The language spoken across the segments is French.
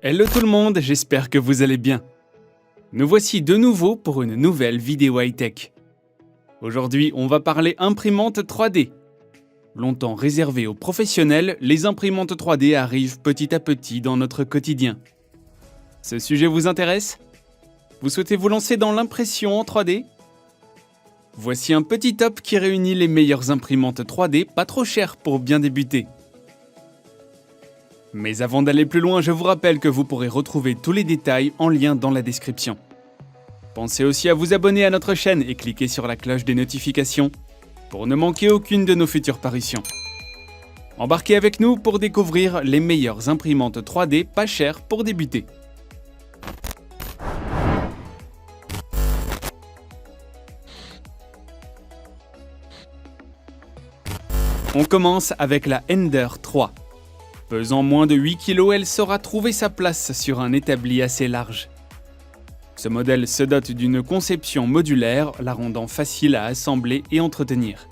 Hello tout le monde, j'espère que vous allez bien. Nous voici de nouveau pour une nouvelle vidéo high-tech. Aujourd'hui, on va parler imprimante 3D. Longtemps réservées aux professionnels, les imprimantes 3D arrivent petit à petit dans notre quotidien. Ce sujet vous intéresse? Vous souhaitez vous lancer dans l'impression en 3D? Voici un petit top qui réunit les meilleures imprimantes 3D pas trop chères pour bien débuter. Mais avant d'aller plus loin, je vous rappelle que vous pourrez retrouver tous les détails en lien dans la description. Pensez aussi à vous abonner à notre chaîne et cliquer sur la cloche des notifications pour ne manquer aucune de nos futures parutions. Embarquez avec nous pour découvrir les meilleures imprimantes 3D pas chères pour débuter. On commence avec la Ender 3. Pesant moins de 8 kg, elle saura trouver sa place sur un établi assez large. Ce modèle se dote d'une conception modulaire, la rendant facile à assembler et entretenir.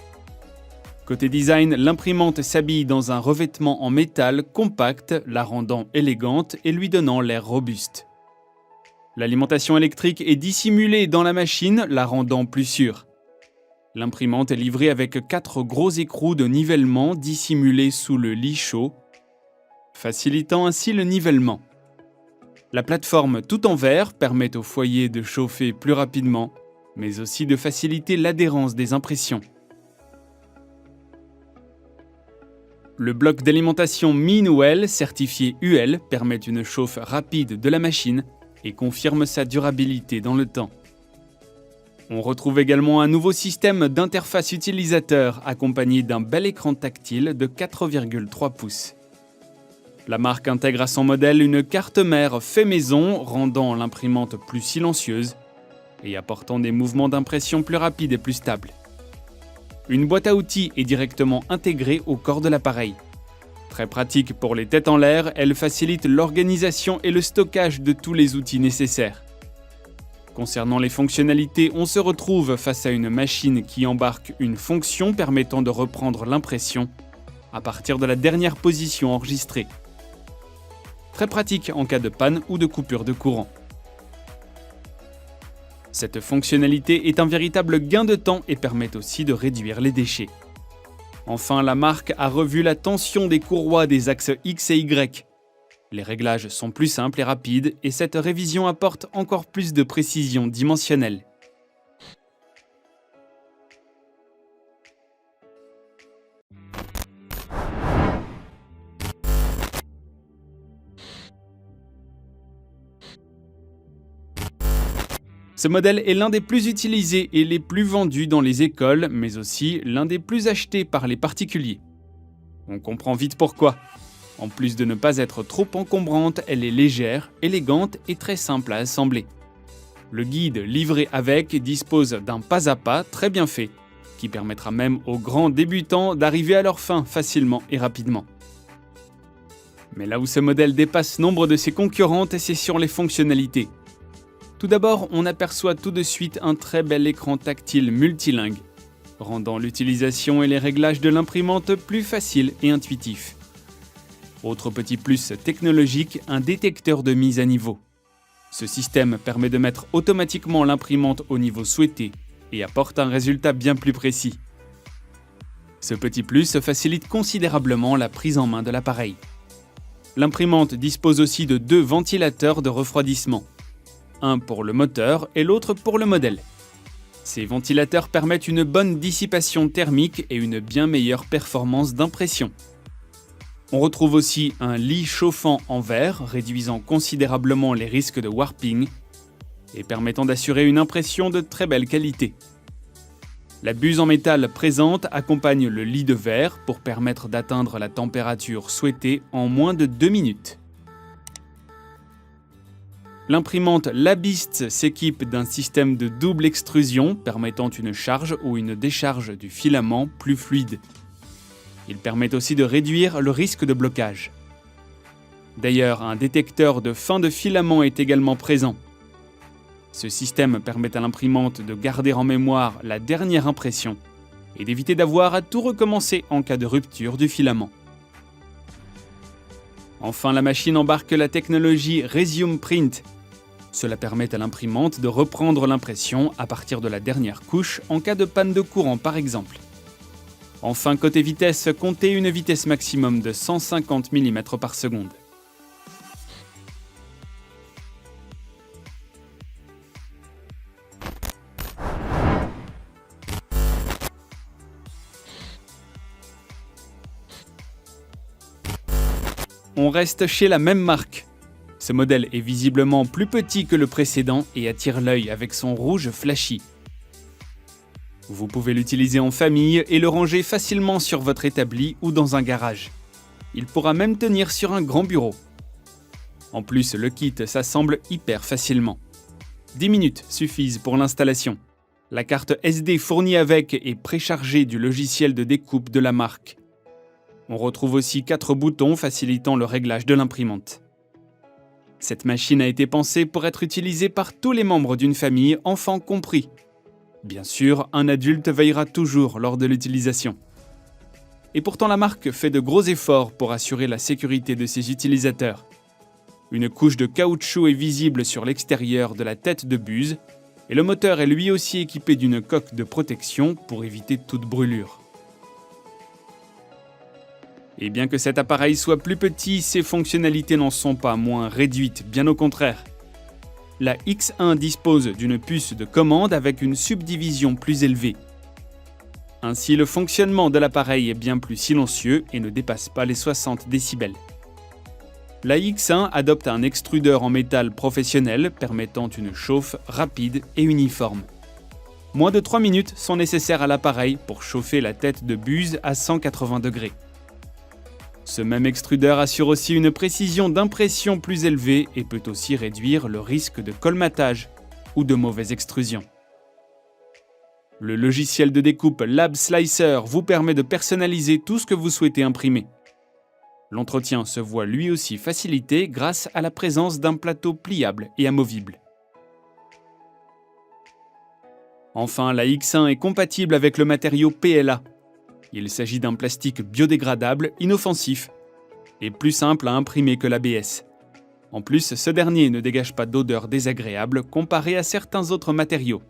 Côté design, l'imprimante s'habille dans un revêtement en métal compact, la rendant élégante et lui donnant l'air robuste. L'alimentation électrique est dissimulée dans la machine, la rendant plus sûre. L'imprimante est livrée avec 4 gros écrous de nivellement dissimulés sous le lit chaud, facilitant ainsi le nivellement. La plateforme tout en verre permet au foyer de chauffer plus rapidement, mais aussi de faciliter l'adhérence des impressions. Le bloc d'alimentation Mi-Noël certifié UL permet une chauffe rapide de la machine et confirme sa durabilité dans le temps. On retrouve également un nouveau système d'interface utilisateur accompagné d'un bel écran tactile de 4,3 pouces. La marque intègre à son modèle une carte mère fait maison, rendant l'imprimante plus silencieuse et apportant des mouvements d'impression plus rapides et plus stables. Une boîte à outils est directement intégrée au corps de l'appareil. Très pratique pour les têtes en l'air, elle facilite l'organisation et le stockage de tous les outils nécessaires. Concernant les fonctionnalités, on se retrouve face à une machine qui embarque une fonction permettant de reprendre l'impression à partir de la dernière position enregistrée. Très pratique en cas de panne ou de coupure de courant. Cette fonctionnalité est un véritable gain de temps et permet aussi de réduire les déchets. Enfin, la marque a revu la tension des courroies des axes X et Y. Les réglages sont plus simples et rapides et cette révision apporte encore plus de précision dimensionnelle. Ce modèle est l'un des plus utilisés et les plus vendus dans les écoles, mais aussi l'un des plus achetés par les particuliers. On comprend vite pourquoi. En plus de ne pas être trop encombrante, elle est légère, élégante et très simple à assembler. Le guide livré avec dispose d'un pas à pas très bien fait, qui permettra même aux grands débutants d'arriver à leur fin facilement et rapidement. Mais là où ce modèle dépasse nombre de ses concurrentes, c'est sur les fonctionnalités. Tout d'abord, on aperçoit tout de suite un très bel écran tactile multilingue, rendant l'utilisation et les réglages de l'imprimante plus faciles et intuitifs. Autre petit plus technologique, un détecteur de mise à niveau. Ce système permet de mettre automatiquement l'imprimante au niveau souhaité et apporte un résultat bien plus précis. Ce petit plus facilite considérablement la prise en main de l'appareil. L'imprimante dispose aussi de 2 ventilateurs de refroidissement. Un pour le moteur et l'autre pour le modèle. Ces ventilateurs permettent une bonne dissipation thermique et une bien meilleure performance d'impression. On retrouve aussi un lit chauffant en verre, réduisant considérablement les risques de warping et permettant d'assurer une impression de très belle qualité. La buse en métal présente accompagne le lit de verre pour permettre d'atteindre la température souhaitée en moins de 2 minutes. L'imprimante Labist s'équipe d'un système de double extrusion permettant une charge ou une décharge du filament plus fluide. Il permet aussi de réduire le risque de blocage. D'ailleurs, un détecteur de fin de filament est également présent. Ce système permet à l'imprimante de garder en mémoire la dernière impression et d'éviter d'avoir à tout recommencer en cas de rupture du filament. Enfin, la machine embarque la technologie Resume Print. Cela permet à l'imprimante de reprendre l'impression à partir de la dernière couche en cas de panne de courant par exemple. Enfin, côté vitesse, comptez une vitesse maximum de 150 mm par seconde. On reste chez la même marque. Ce modèle est visiblement plus petit que le précédent et attire l'œil avec son rouge flashy. Vous pouvez l'utiliser en famille et le ranger facilement sur votre établi ou dans un garage. Il pourra même tenir sur un grand bureau. En plus, le kit s'assemble hyper facilement. 10 minutes suffisent pour l'installation. La carte SD fournie avec est préchargée du logiciel de découpe de la marque. On retrouve aussi 4 boutons facilitant le réglage de l'imprimante. Cette machine a été pensée pour être utilisée par tous les membres d'une famille, enfants compris. Bien sûr, un adulte veillera toujours lors de l'utilisation. Et pourtant la marque fait de gros efforts pour assurer la sécurité de ses utilisateurs. Une couche de caoutchouc est visible sur l'extérieur de la tête de buse, et le moteur est lui aussi équipé d'une coque de protection pour éviter toute brûlure. Et bien que cet appareil soit plus petit, ses fonctionnalités n'en sont pas moins réduites, bien au contraire. La X1 dispose d'une puce de commande avec une subdivision plus élevée. Ainsi, le fonctionnement de l'appareil est bien plus silencieux et ne dépasse pas les 60 décibels. La X1 adopte un extrudeur en métal professionnel permettant une chauffe rapide et uniforme. Moins de 3 minutes sont nécessaires à l'appareil pour chauffer la tête de buse à 180 degrés. Ce même extrudeur assure aussi une précision d'impression plus élevée et peut aussi réduire le risque de colmatage ou de mauvaise extrusion. Le logiciel de découpe Lab Slicer vous permet de personnaliser tout ce que vous souhaitez imprimer. L'entretien se voit lui aussi facilité grâce à la présence d'un plateau pliable et amovible. Enfin, la X1 est compatible avec le matériau PLA. Il s'agit d'un plastique biodégradable, inoffensif et plus simple à imprimer que l'ABS. En plus, ce dernier ne dégage pas d'odeur désagréable comparé à certains autres matériaux.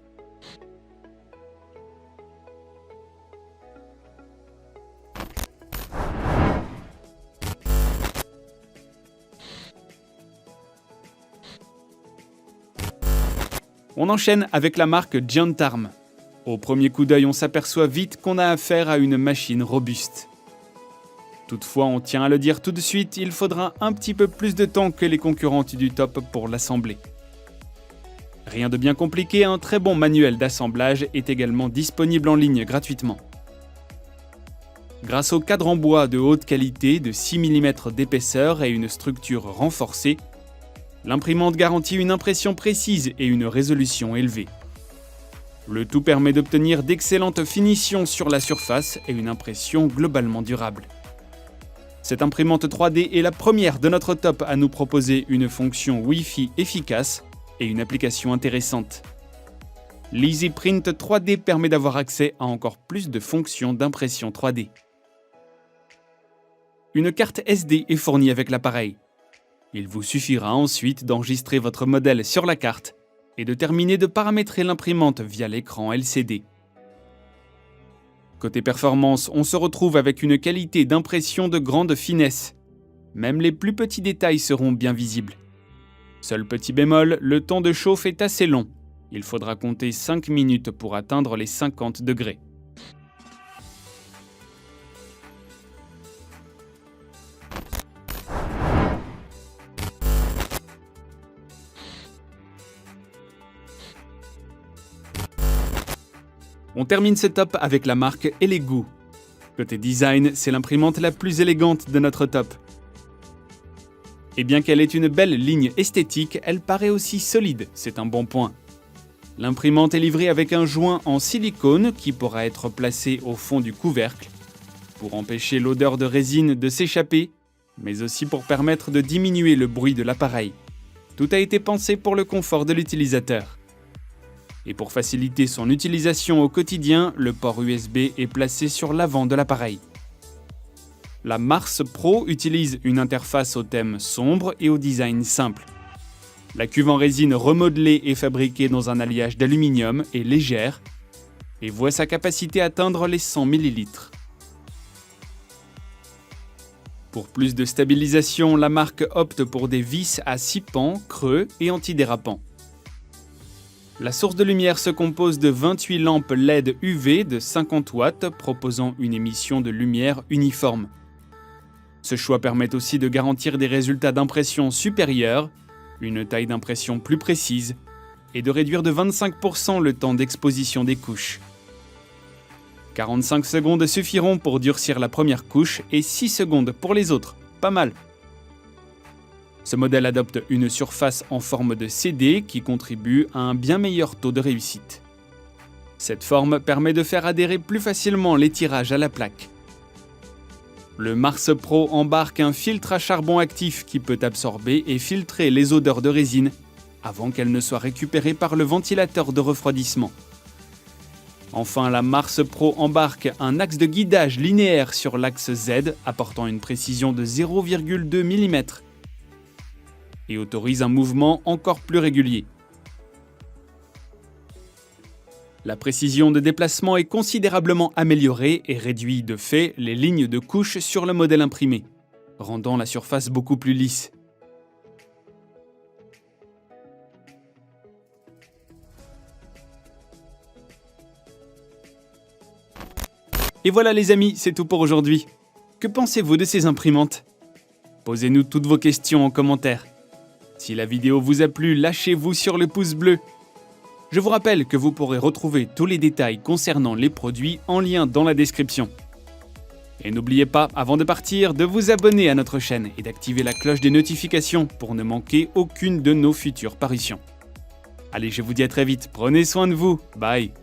On enchaîne avec la marque Giantarm. Au premier coup d'œil, on s'aperçoit vite qu'on a affaire à une machine robuste. Toutefois, on tient à le dire tout de suite, il faudra un petit peu plus de temps que les concurrentes du top pour l'assembler. Rien de bien compliqué, un très bon manuel d'assemblage est également disponible en ligne gratuitement. Grâce au cadre en bois de haute qualité de 6 mm d'épaisseur et une structure renforcée, l'imprimante garantit une impression précise et une résolution élevée. Le tout permet d'obtenir d'excellentes finitions sur la surface et une impression globalement durable. Cette imprimante 3D est la première de notre top à nous proposer une fonction Wi-Fi efficace et une application intéressante. l'EasyPrint 3D permet d'avoir accès à encore plus de fonctions d'impression 3D. Une carte SD est fournie avec l'appareil. Il vous suffira ensuite d'enregistrer votre modèle sur la carte et de terminer de paramétrer l'imprimante via l'écran LCD. Côté performance, on se retrouve avec une qualité d'impression de grande finesse. Même les plus petits détails seront bien visibles. Seul petit bémol, le temps de chauffe est assez long. Il faudra compter 5 minutes pour atteindre les 50 degrés. On termine ce top avec la marque Elegoo. Côté design, c'est l'imprimante la plus élégante de notre top. Et bien qu'elle ait une belle ligne esthétique, elle paraît aussi solide, c'est un bon point. L'imprimante est livrée avec un joint en silicone qui pourra être placé au fond du couvercle pour empêcher l'odeur de résine de s'échapper, mais aussi pour permettre de diminuer le bruit de l'appareil. Tout a été pensé pour le confort de l'utilisateur. Et pour faciliter son utilisation au quotidien, le port USB est placé sur l'avant de l'appareil. La Mars Pro utilise une interface au thème sombre et au design simple. La cuve en résine remodelée est fabriquée dans un alliage d'aluminium et légère et voit sa capacité atteindre les 100 ml. Pour plus de stabilisation, la marque opte pour des vis à 6 pans, creux et antidérapants. La source de lumière se compose de 28 lampes LED UV de 50 watts proposant une émission de lumière uniforme. Ce choix permet aussi de garantir des résultats d'impression supérieurs, une taille d'impression plus précise et de réduire de 25% le temps d'exposition des couches. 45 secondes suffiront pour durcir la première couche et 6 secondes pour les autres, pas mal. Ce modèle adopte une surface en forme de CD qui contribue à un bien meilleur taux de réussite. Cette forme permet de faire adhérer plus facilement les tirages à la plaque. Le Mars Pro embarque un filtre à charbon actif qui peut absorber et filtrer les odeurs de résine avant qu'elles ne soient récupérées par le ventilateur de refroidissement. Enfin, la Mars Pro embarque un axe de guidage linéaire sur l'axe Z apportant une précision de 0,2 mm et autorise un mouvement encore plus régulier. La précision de déplacement est considérablement améliorée et réduit de fait les lignes de couche sur le modèle imprimé, rendant la surface beaucoup plus lisse. Et voilà les amis, c'est tout pour aujourd'hui. Que pensez-vous de ces imprimantes ? Posez-nous toutes vos questions en commentaire. Si la vidéo vous a plu, lâchez-vous sur le pouce bleu. Je vous rappelle que vous pourrez retrouver tous les détails concernant les produits en lien dans la description. Et n'oubliez pas, avant de partir, de vous abonner à notre chaîne et d'activer la cloche des notifications pour ne manquer aucune de nos futures parutions. Allez, je vous dis à très vite, prenez soin de vous, bye.